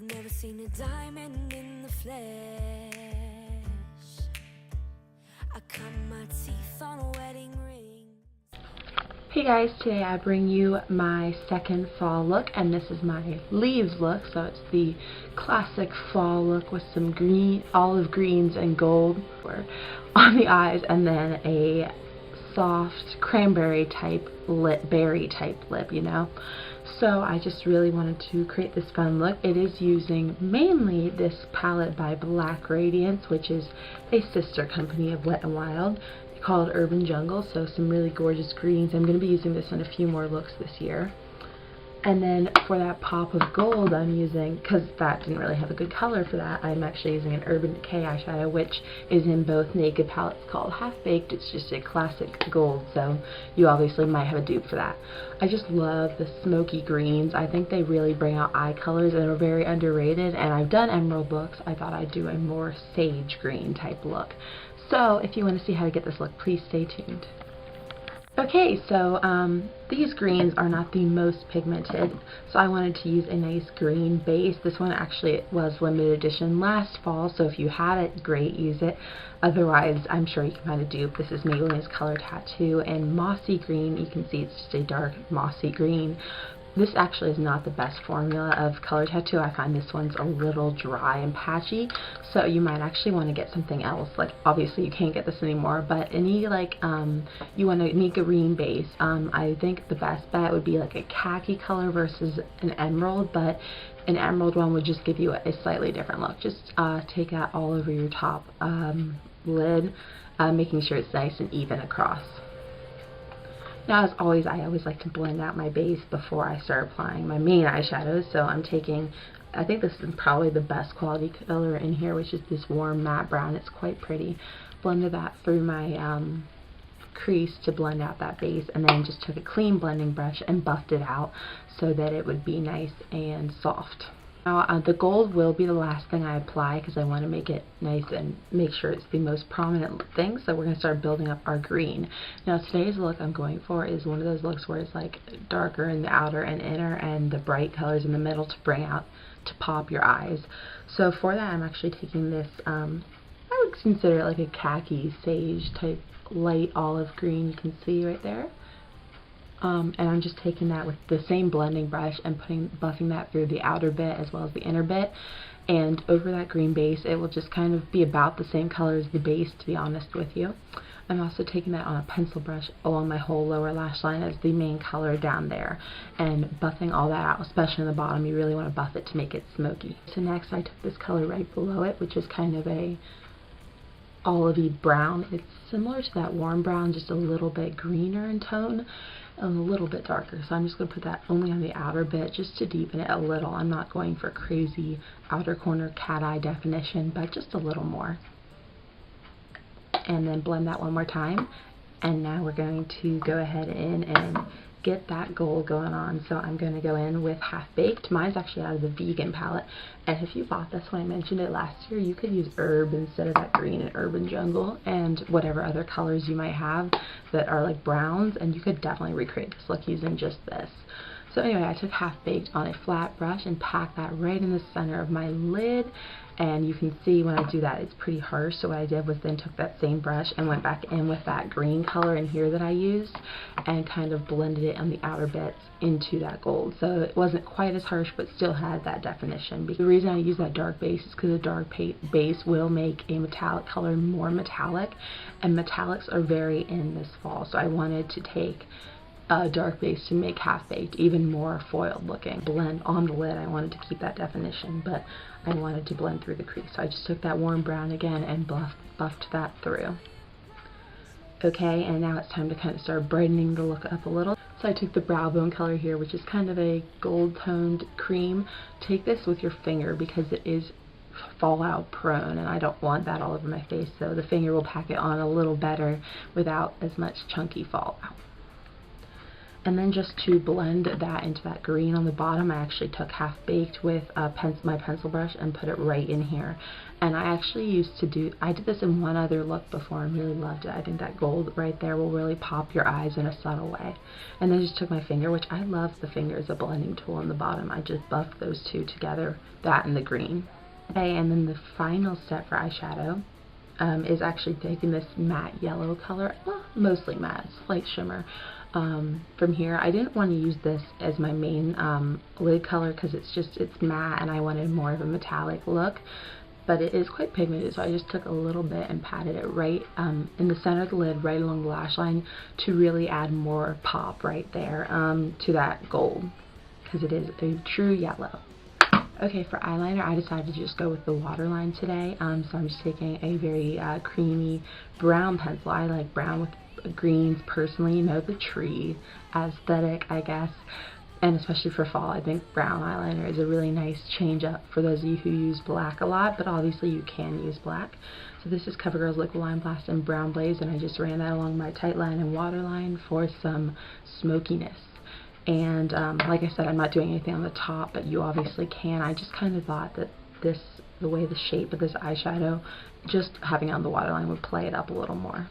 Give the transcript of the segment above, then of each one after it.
I've never seen a diamond in the flesh. I cut my teeth on a wedding ring. Hey guys, today I bring you my second fall look, and this is my leaves look. So it's the classic fall look with some green, olive greens and gold on the eyes, and then a soft cranberry type lip, berry type lip, you know. So I just really wanted to create this fun look. It is using mainly this palette by Black Radiance, which is a sister company of Wet n Wild, called Urban Jungle. So some really gorgeous greens. I'm going to be using this in a few more looks this year. And then for that pop of gold, I'm using, because that didn't really have a good color for that, I'm actually using an Urban Decay eyeshadow, which is in both naked palettes called Half Baked. It's just a classic gold, so you obviously might have a dupe for that. I just love the smoky greens. I think they really bring out eye colors and are very underrated, and I've done emerald looks. I thought I'd do a more sage green type look. So if you want to see how to get this look, please stay tuned. Okay, so these greens are not the most pigmented, so I wanted to use a nice green base. This one actually was limited edition last fall, so if you have it, great, use it. Otherwise, I'm sure you can find a dupe. This is Maybelline's Color Tattoo, and Mossy Green, you can see it's just a dark mossy green. This actually is not the best formula of Color Tattoo. I find this one's a little dry and patchy, so you might actually want to get something else. Like, obviously you can't get this anymore, but any, like, you want to need a green base. I think the best bet would be like a khaki color versus an emerald, but an emerald one would just give you a slightly different look. Just take that all over your top lid, making sure it's nice and even across. Now, as always, I always like to blend out my base before I start applying my main eyeshadows. So I'm taking, I think this is probably the best quality color in here, which is this warm matte brown. It's quite pretty. Blended that through my crease to blend out that base, and then just took a clean blending brush and buffed it out so that it would be nice and soft. Now, the gold will be the last thing I apply because I want to make it nice and make sure it's the most prominent thing. So we're going to start building up our green. Now, today's look I'm going for is one of those looks where it's like darker in the outer and inner and the bright colors in the middle to bring out, to pop your eyes. So for that, I'm actually taking this, I would consider it like a khaki sage type light olive green, you can see right there. And I'm just taking that with the same blending brush and buffing that through the outer bit as well as the inner bit. And over that green base, it will just kind of be about the same color as the base, to be honest with you. I'm also taking that on a pencil brush along my whole lower lash line as the main color down there. And buffing all that out, especially in the bottom. You really want to buff it to make it smoky. So next I took this color right below it, which is kind of a olivey brown. It's similar to that warm brown, just a little bit greener in tone and a little bit darker. So I'm just going to put that only on the outer bit just to deepen it a little. I'm not going for crazy outer corner cat eye definition, but just a little more. And then blend that one more time. And now we're going to go ahead in and get that gold going on. So I'm going to go in with Half Baked. Mine's actually out of the vegan palette, and if you bought this when I mentioned it last year, you could use herb instead of that green in Urban Jungle, and whatever other colors you might have that are like browns, and you could definitely recreate this look using just this. So anyway, I took Half Baked on a flat brush and packed that right in the center of my lid, and you can see when I do that it's pretty harsh. So what I did was then took that same brush and went back in with that green color in here that I used and kind of blended it on the outer bits into that gold. So it wasn't quite as harsh, but still had that definition. The reason I use that dark base is because a dark base will make a metallic color more metallic, and metallics are very in this fall. So I wanted to take a dark base to make Half Baked even more foiled looking. Blend on the lid, I wanted to keep that definition, but I wanted to blend through the crease. So I just took that warm brown again and buffed that through. Okay, and now it's time to kind of start brightening the look up a little. So I took the brow bone color here, which is kind of a gold toned cream. Take this with your finger because it is fallout prone, and I don't want that all over my face, so the finger will pack it on a little better without as much chunky fallout. And then just to blend that into that green on the bottom, I actually took Half Baked with my pencil brush and put it right in here. And I actually I did this in one other look before and really loved it. I think that gold right there will really pop your eyes in a subtle way. And then I just took my finger, which I love the finger as a blending tool on the bottom. I just buffed those two together, that and the green. Okay, and then the final step for eyeshadow is actually taking this matte yellow color, well, mostly matte, slight shimmer. From here, I didn't want to use this as my main lid color because it's matte and I wanted more of a metallic look. But it is quite pigmented, so I just took a little bit and patted it right in the center of the lid, right along the lash line, to really add more pop right there to that gold, because it is a true yellow. Okay, for eyeliner, I decided to just go with the waterline today, so I'm just taking a very creamy brown pencil. I like brown with greens personally, you know, the tree aesthetic, I guess. And especially for fall, I think brown eyeliner is a really nice change up for those of you who use black a lot, but obviously you can use black. So this is Covergirl's Liquiline Blast in Brown Blaze, and I just ran that along my tight line and waterline for some smokiness. And like I said, I'm not doing anything on the top, but you obviously can. I just kind of thought that the way the shape of this eyeshadow, just having it on the waterline would play it up a little more.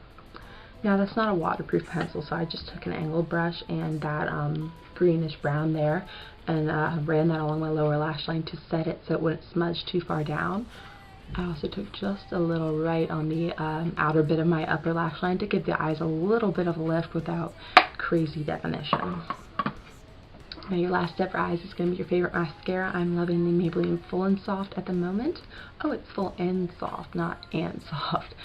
Now that's not a waterproof pencil, so I just took an angled brush and that greenish brown there and ran that along my lower lash line to set it so it wouldn't smudge too far down. I also took just a little right on the outer bit of my upper lash line to give the eyes a little bit of a lift without crazy definition. Now your last step for eyes is going to be your favorite mascara. I'm loving the Maybelline Full and Soft at the moment. Oh, it's full and soft, not and soft.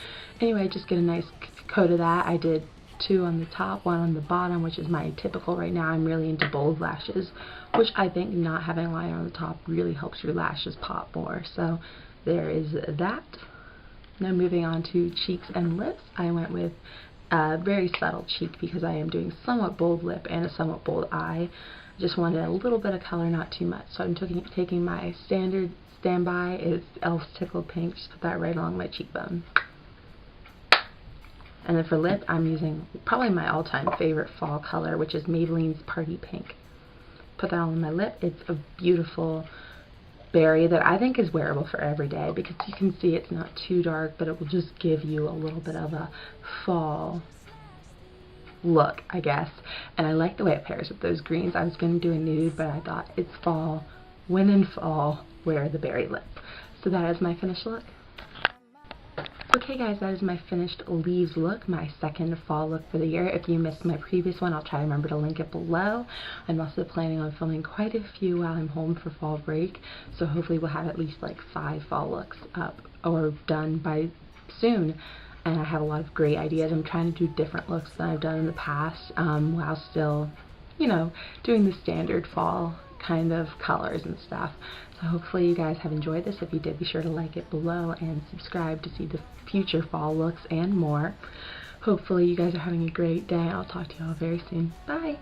Anyway, just get a nice coat of that. I did 2 on the top, 1 on the bottom, which is my typical right now. I'm really into bold lashes, which I think not having a liner on the top really helps your lashes pop more. So there is that. Now moving on to cheeks and lips, I went with a very subtle cheek because I am doing somewhat bold lip and a somewhat bold eye. Just wanted a little bit of color, not too much. So I'm taking my standard standby, it's e.l.f.'s Tickled Pink, just put that right along my cheekbone. And then for lip, I'm using probably my all-time favorite fall color, which is Maybelline's Party Pink. Put that on my lip. It's a beautiful berry that I think is wearable for every day because you can see it's not too dark, but it will just give you a little bit of a fall look, I guess. And I like the way it pairs with those greens. I was going to do a nude, but I thought it's fall. When in fall, wear the berry lip. So that is my finished look. Okay guys, that is my finished leaves look, my second fall look for the year. If you missed my previous one, I'll try to remember to link it below. I'm also planning on filming quite a few while I'm home for fall break, so hopefully we'll have at least like 5 fall looks up or done by soon. And I have a lot of great ideas. I'm trying to do different looks than I've done in the past while still, you know, doing the standard fall kind of colors and stuff. So hopefully you guys have enjoyed this. If you did, be sure to like it below and subscribe to see the future fall looks and more. Hopefully you guys are having a great day. I'll talk to you all very soon. Bye!